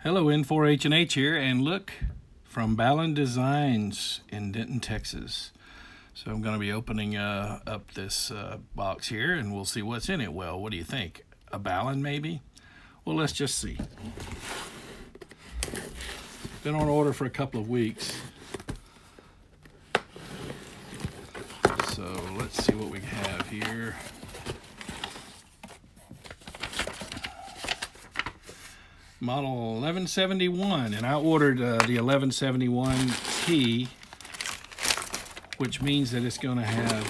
Hello, N4H&H here, and look, from BalUn Designs in Denton, Texas. So I'm going to be opening up this box here, and we'll see what's in it. Well, what do you think? A BalUn maybe? Well, let's just see. Been on order for a couple of weeks. So let's see what we have here. Model 1171, and I ordered the 1171T, which means that it's going to have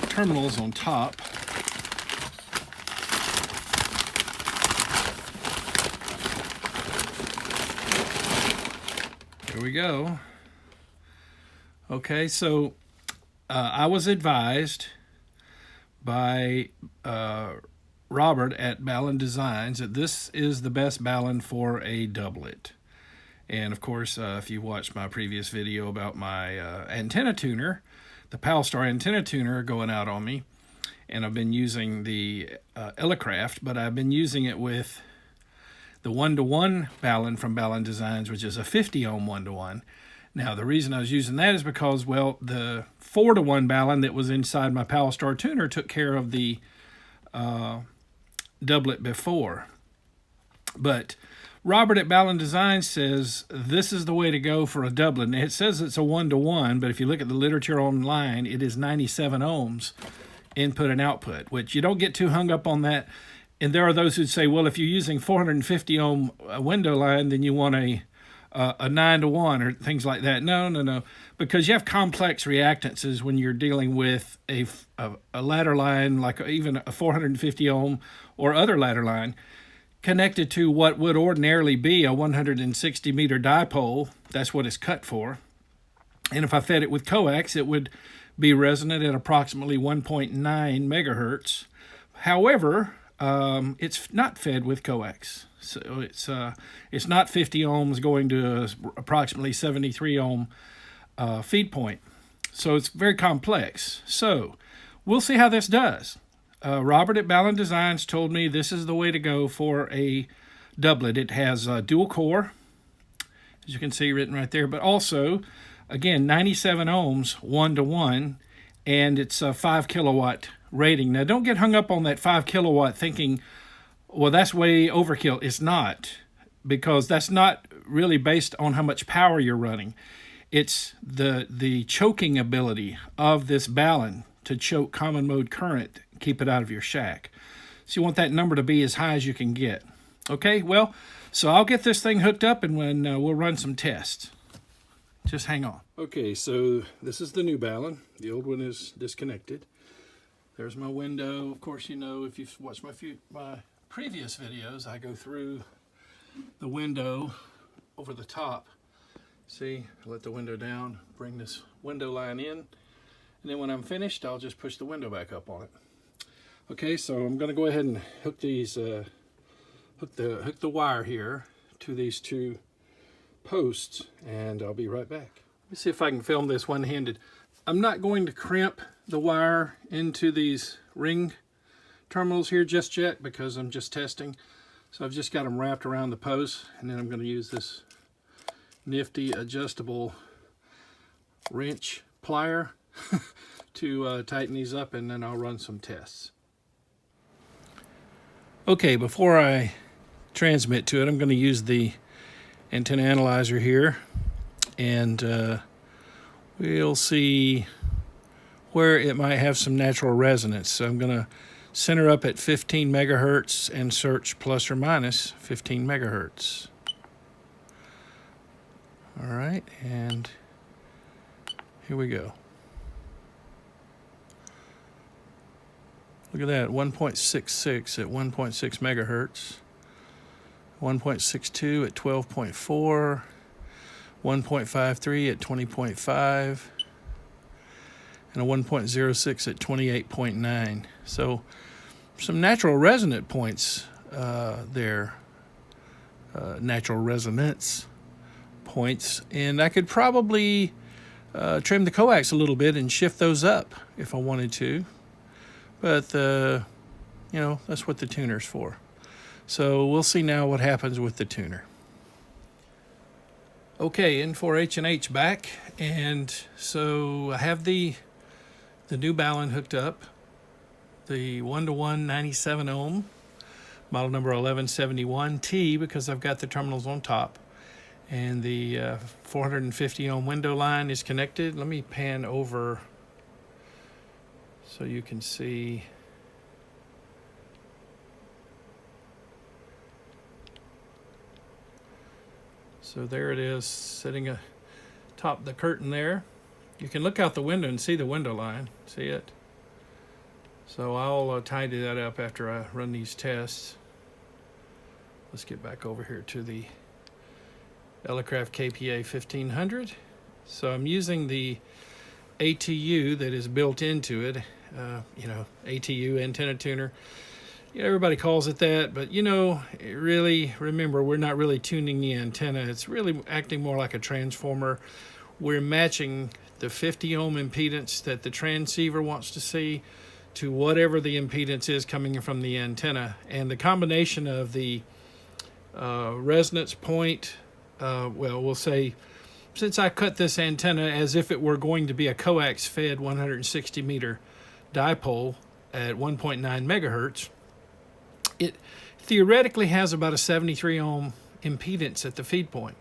terminals on top. Here we go. Okay, so I was advised by Robert at BalUn Designs that this is the best BalUn for a doublet. And of course, if you watched my previous video about my antenna tuner, the Palstar antenna tuner going out on me, and I've been using the Elecraft, but I've been using it with the 1-to-1 BalUn from BalUn Designs, which is a 50 ohm 1-to-1. Now, the reason I was using that is because, well, the 4-to-1 BalUn that was inside my Palstar tuner took care of the doublet before. But Robert at BalUn Designs says this is the way to go for a doublet. And it says it's a 1-to-1, but if you look at the literature online, it is 97 ohms input and output, which you don't get too hung up on that. And there are those who say, well, if you're using 450 ohm window line, then you want a 9-to-1 or things like that. No, because you have complex reactances when you're dealing with a ladder line, like even a 450 ohm or other ladder line, connected to what would ordinarily be a 160 meter dipole. That's what it's cut for. And if I fed it with coax, it would be resonant at approximately 1.9 megahertz. However, it's not fed with coax. So it's not 50 ohms going to approximately 73 ohm feed point. So it's very complex. So we'll see how this does. Robert at BalUn Designs told me this is the way to go for a doublet. It has dual core, as you can see written right there, but also, again, 97 ohms 1-to-1, and it's a 5 kilowatt rating. Now, don't get hung up on that 5 kilowatt thinking, well, that's way overkill. It's not, because that's not really based on how much power you're running. It's the choking ability of this BalUn to choke common mode current, keep it out of your shack. So you want that number to be as high as you can get. Okay, well, so I'll get this thing hooked up and when we'll run some tests. Just hang on. Okay, so this is the new BalUn. The old one is disconnected. There's my window. Of course, you know, if you've watched my previous videos, I go through the window over the top. See, let the window down, bring this window line in, and then when I'm finished, I'll just push the window back up on it. Okay, so I'm going to go ahead and hook these, hook the wire here to these two posts, and I'll be right back. Let me see if I can film this one-handed. I'm not going to crimp the wire into these ring terminals here just yet because I'm just testing. So I've just got them wrapped around the post, and then I'm going to use this nifty adjustable wrench plier to tighten these up, and then I'll run some tests. Okay, before I transmit to it, I'm going to use the antenna analyzer here, and we'll see where it might have some natural resonance. So I'm going to center up at 15 megahertz and search plus or minus 15 megahertz. All right, and here we go. Look at that, 1.66 at 1.6 megahertz, 1.62 at 12.4, 1.53 at 20.5, and a 1.06 at 28.9. So some natural resonant points there, natural resonance points, and I could probably trim the coax a little bit and shift those up if I wanted to. But, you know, that's what the tuner's for. So we'll see now what happens with the tuner. Okay, N4H and H back, and so I have the new BalUn hooked up, the 1-to-1 97 ohm, model number 1171T, because I've got the terminals on top, and the 450 ohm window line is connected. Let me pan over so you can see. So there it is, sitting atop the curtain there. You can look out the window and see the window line. See it? So I'll tidy that up after I run these tests. Let's get back over here to the Elecraft KPA 1500. So I'm using the ATU that is built into it. ATU, antenna tuner. Everybody calls it that, but really, remember, we're not really tuning the antenna. It's really acting more like a transformer. We're matching the 50 ohm impedance that the transceiver wants to see to whatever the impedance is coming from the antenna. And the combination of the resonance point, we'll say, since I cut this antenna as if it were going to be a coax fed 160 meter dipole at 1.9 megahertz, it theoretically has about a 73 ohm impedance at the feed point,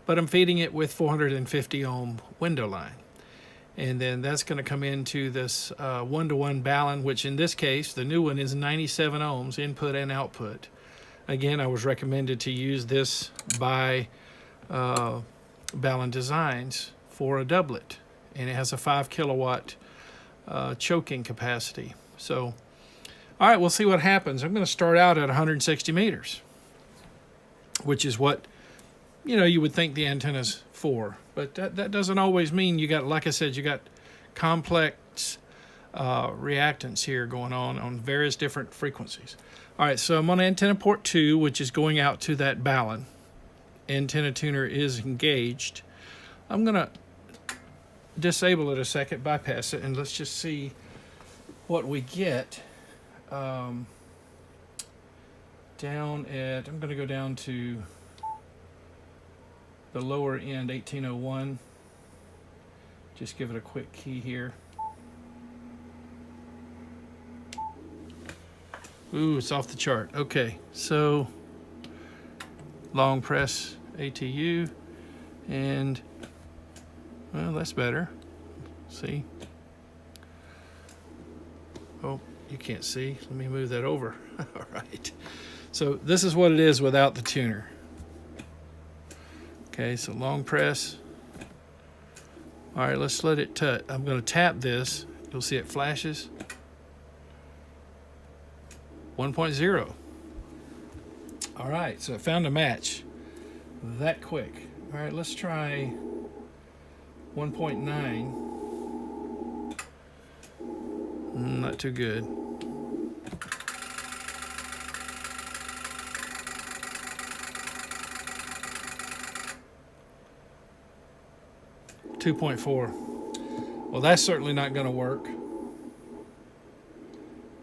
but I'm feeding it with 450 ohm window line. And then that's going to come into this 1-to-1 BalUn, which in this case, the new one is 97 ohms input and output. Again, I was recommended to use this by BalUn Designs for a doublet, and it has a 5 kilowatt choking capacity. So all right, we'll see what happens. I'm going to start out at 160 meters, which is what, you would think the antenna's for. But that doesn't always mean you got, like I said, you got complex reactance here going on various different frequencies. All right, so I'm on antenna port 2, which is going out to that BalUn. Antenna tuner is engaged. I'm going to disable it a second, bypass it, and let's just see what we get. Down at, I'm going to go down to the lower end, 1801. Just give it a quick key here. Ooh, it's off the chart. Okay, so long press ATU, and well, that's better. See? Oh, you can't see. Let me move that over. All right. So this is what it is without the tuner. Okay, so long press. All right, let's let it touch. I'm going to tap this. You'll see it flashes. 1.0. All right, so it found a match that quick. All right, let's try 1.9. Not too good. .4. Well, that's certainly not going to work. I'm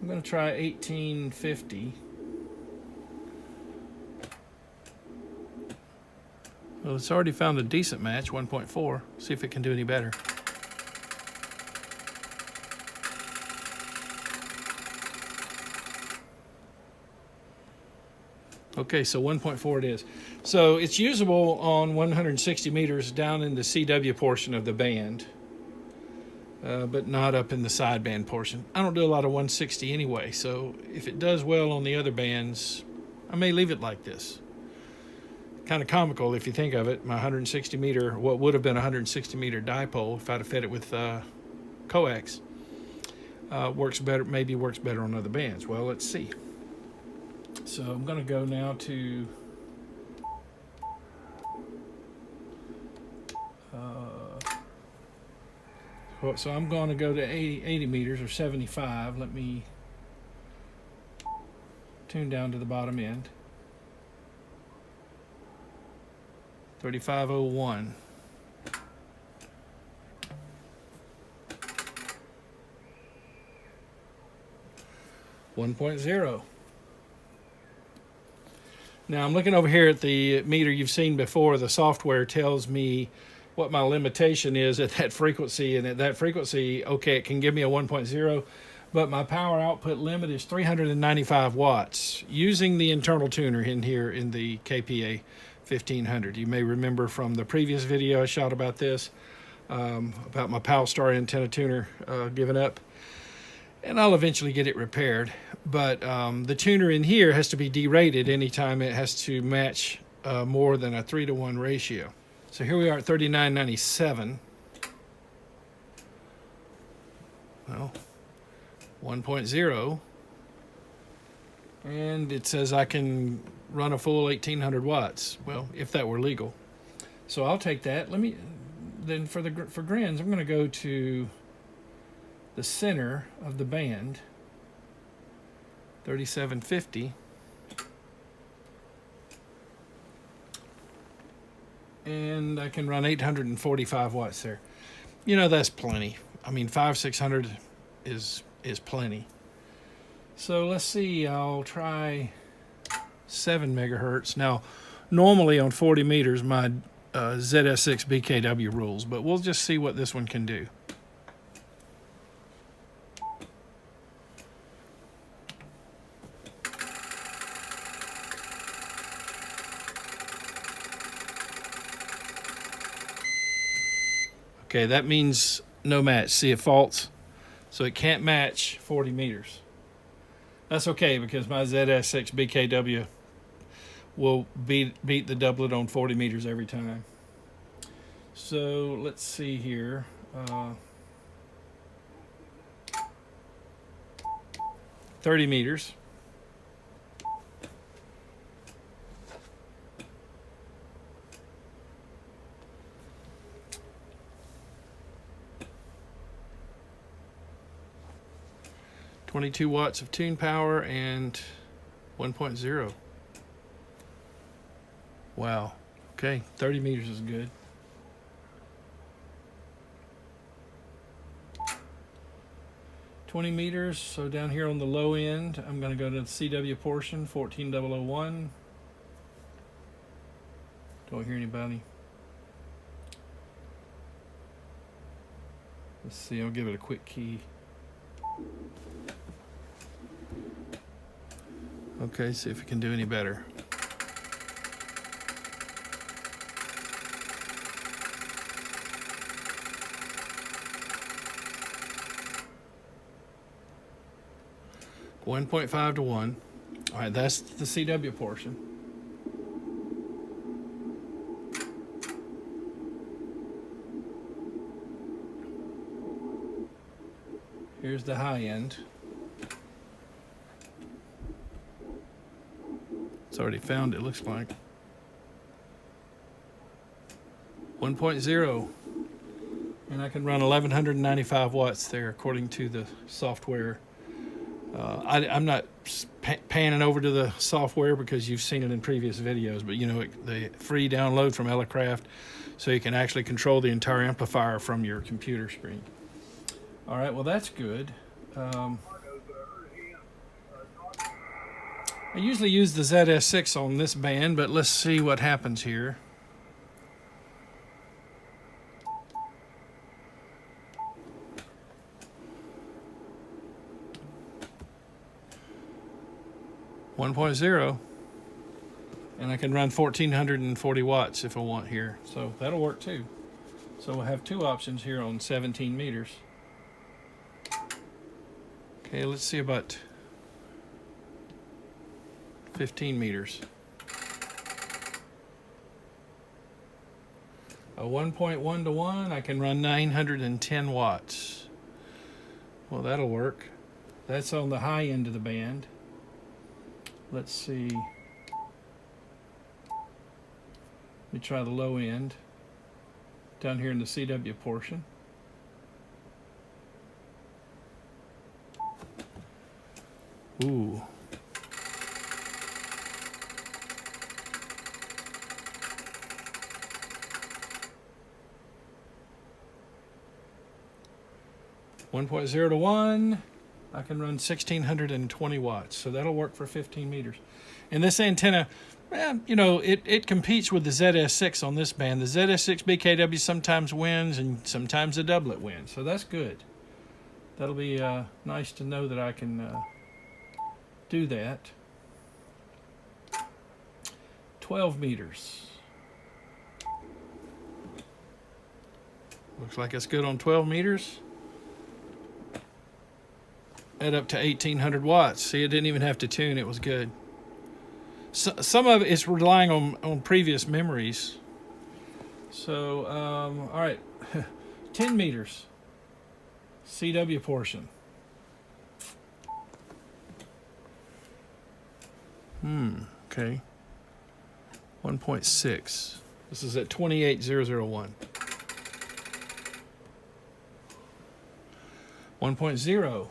going to try 1850. Well, it's already found a decent match, 1.4. See if it can do any better. Okay, so 1.4 it is. So it's usable on 160 meters down in the CW portion of the band, but not up in the sideband portion. I don't do a lot of 160 anyway, so if it does well on the other bands, I may leave it like this. Kind of comical if you think of it. My 160 meter, what would have been a 160 meter dipole, if I'd have fed it with coax, works better. Maybe works better on other bands. Well, let's see. So I'm going to go now to so I'm going to go to 80 meters or 75. Let me tune down to the bottom end. 3501. .0. Now I'm looking over here at the meter you've seen before. The software tells me what my limitation is at that frequency, and at that frequency, okay, it can give me a 1.0, but my power output limit is 395 watts using the internal tuner in here in the KPA 1500. You may remember from the previous video I shot about this, about my Palstar antenna tuner giving up. And I'll eventually get it repaired. But the tuner in here has to be derated anytime it has to match more than a 3-to-1 ratio. So here we are at 3997. Well, 1.0. And it says I can run a full 1800 watts. Well, if that were legal. So I'll take that. Let me, then for grins, I'm going to go to the center of the band, 3750, and I can run 845 watts there. You know, that's plenty. I mean, 500-600 is plenty. So let's see, I'll try 7 megahertz. Now, normally on 40 meters, my ZS6 BKW rules, but we'll just see what this one can do. Okay, that means no match. See, it faults, so it can't match 40 meters. That's okay, because my ZS6 BKW will beat the doublet on 40 meters every time. So let's see here. 30 meters. .22 watts of tune power and 1.0. Wow. Okay, 30 meters is good. .20 meters, so down here on the low end, I'm going to go to the CW portion, 14001. Don't hear anybody. Let's see, I'll give it a quick key. Okay, see if it can do any better. .5 to 1. All right, that's the CW portion. Here's the high end. It's already found, it looks like. 1.0. And I can run 1195 watts there according to the software. I'm not panning over to the software because you've seen it in previous videos, but you know, the free download from Elecraft, so you can actually control the entire amplifier from your computer screen. All right, well, that's good. I usually use the ZS6 on this band, but let's see what happens here. .0, and I can run 1440 watts if I want here, so that'll work too. So we'll have two options here on 17 meters. Okay, let's see about 15 meters. A 1.1 to 1, I can run 910 watts. Well, that'll work. That's on the high end of the band. Let's see. Let me try the low end down here in the CW portion. Ooh. .0 to 1. I can run 1620 watts, so that'll work for 15 meters. And this antenna, Well, you know, it competes with the ZS6 on this band. The ZS6 BKW sometimes wins and sometimes the Doublet wins, so that's good. That'll be nice to know that I can do that. 12 meters. Looks like it's good on 12 meters. Add up to 1800 watts. See, it didn't even have to tune, it was good. So, some of it is relying on previous memories. So, all right, 10 meters. CW portion. Okay. 1.6. This is at 28001. 1.0.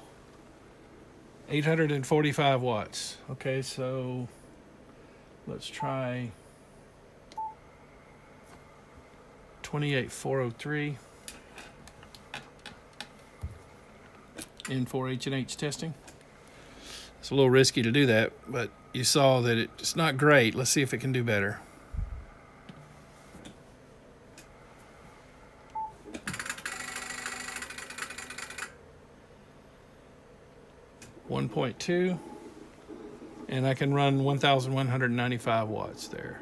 845 watts. Okay, so let's try 28403 in 4H&H testing. It's a little risky to do that, but you saw that it's not great. Let's see if it can do better. .2, and I can run 1,195 watts there.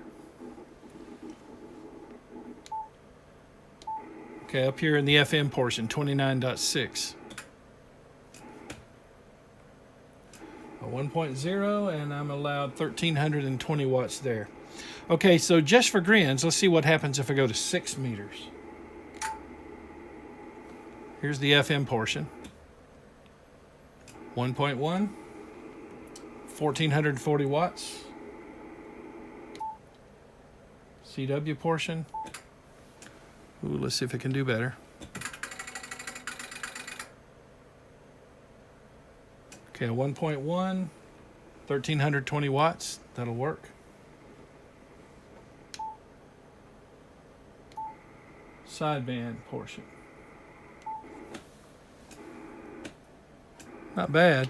Okay, up here in the FM portion, 29.6. 1.0, and I'm allowed 1,320 watts there. Okay, so just for grins, let's see what happens if I go to 6 meters. Here's the FM portion. 1.1, 1,440 watts. CW portion. Ooh, let's see if it can do better. Okay, 1.1, 1,320 watts. That'll work. Sideband portion. Not bad.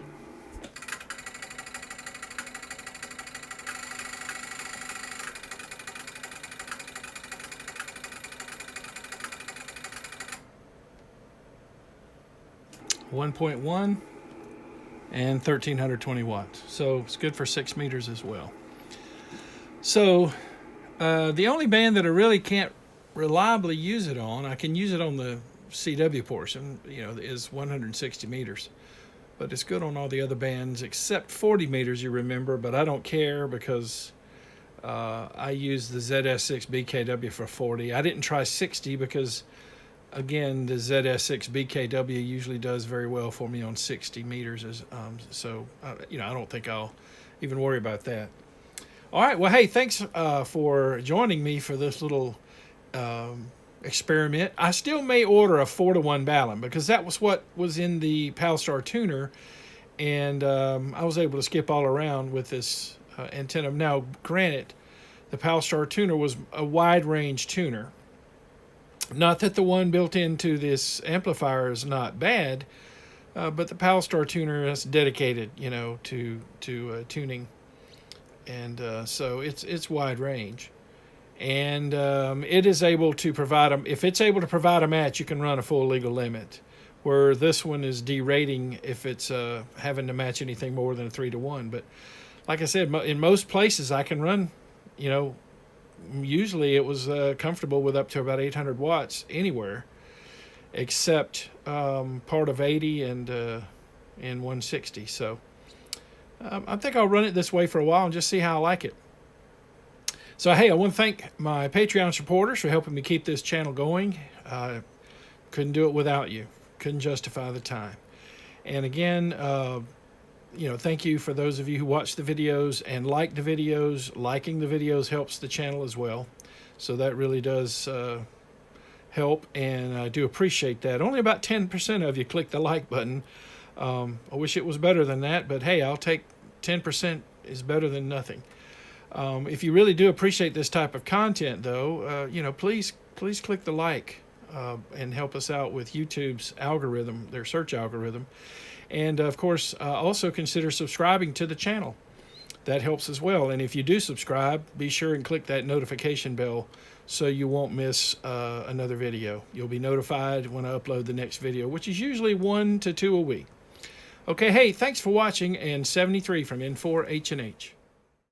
.1 and 1,320 watts. So it's good for 6 meters as well. So the only band that I really can't reliably use it on, I can use it on the CW portion, you know, is 160 meters. But it's good on all the other bands except 40 meters, you remember, but I don't care because I use the ZS6 BKW for 40. I didn't try 60 because, again, the ZS6 BKW usually does very well for me on 60 meters. You know, I don't think I'll even worry about that. All right, well, hey, thanks for joining me for this little experiment. I still may order a 4-to-1 BalUn because that was what was in the Palstar tuner, and I was able to skip all around with this antenna. Now, granted, the Palstar tuner was a wide range tuner. Not that the one built into this amplifier is not bad, but the Palstar tuner is dedicated, you know, to tuning, and so it's wide range. And it is able to provide if it's able to provide a match, you can run a full legal limit, where this one is derating if it's having to match anything more than a 3-to-1. But like I said, in most places I can run, you know, usually it was comfortable with up to about 800 watts anywhere, except part of 80 and 160. So I think I'll run it this way for a while and just see how I like it. So, hey, I want to thank my Patreon supporters for helping me keep this channel going. Couldn't do it without you. Couldn't justify the time. And again, you know, thank you for those of you who watch the videos and like the videos. Liking the videos helps the channel as well. So that really does help, and I do appreciate that. Only about 10% of you click the like button. I wish it was better than that, but hey, I'll take 10% is better than nothing. If you really do appreciate this type of content, though, you know, please click the like and help us out with YouTube's algorithm, their search algorithm. And, of course, also consider subscribing to the channel. that helps as well. And if you do subscribe, be sure and click that notification bell so you won't miss another video. You'll be notified when I upload the next video, which is usually 1 to 2 a week. Okay, hey, thanks for watching, and 73 from N4H&H.